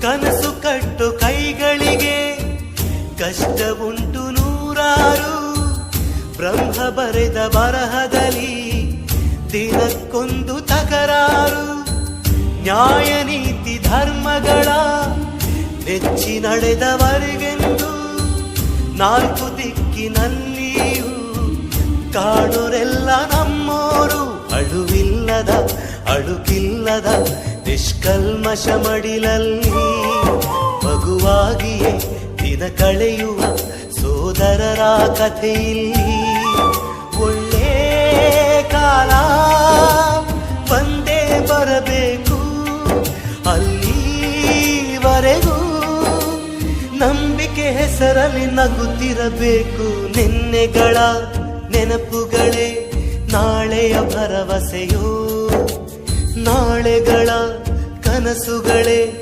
ಕನಸು ಕಟ್ಟು ಕೈಗಳಿಗೆ ಕಷ್ಟ ಉಂಟು ನೂರಾರು. ಬ್ರಹ್ಮ ಬರೆದ ಬರಹದಲ್ಲಿ ದಿನಕ್ಕೊಂದು ತಕರಾರು. ನ್ಯಾಯ ನೀತಿ ಧರ್ಮಗಳ ನೆಚ್ಚಿ ನಡೆದವರಿಗೆಂದು ನಾಲ್ಕು ದಿಕ್ಕಿನಲ್ಲಿಯೂ ಕಾಣುರೆಲ್ಲ ನಮ್ಮೋರು. ಅಳುವಿಲ್ಲದ ಅಳುಕಿಲ್ಲದ ನಿಷ್ಕಲ್ಮಶ ಮಡಿಲಲ್ಲಿ ಮಗುವಾಗಿಯೇ ದಿನ ಕಳೆಯುವ ಸೋದರರ ಕಥೆಯಲ್ಲಿ ಒಳ್ಳೆ ಕಾಲ ಬಂದೇ ಬರಬೇಕು. ಅಲ್ಲಿವರೆಗೂ ನಂಬಿಕೆ ಹೆಸರಲ್ಲಿ ನಗುತ್ತಿರಬೇಕು. ನಿನ್ನೆಗಳ ನೆನಪುಗಳೇ ನಾಳೆಯ ಭರವಸೆಯೋ, ನಾಳೆಗಳ ಕನಸುಗಳೇ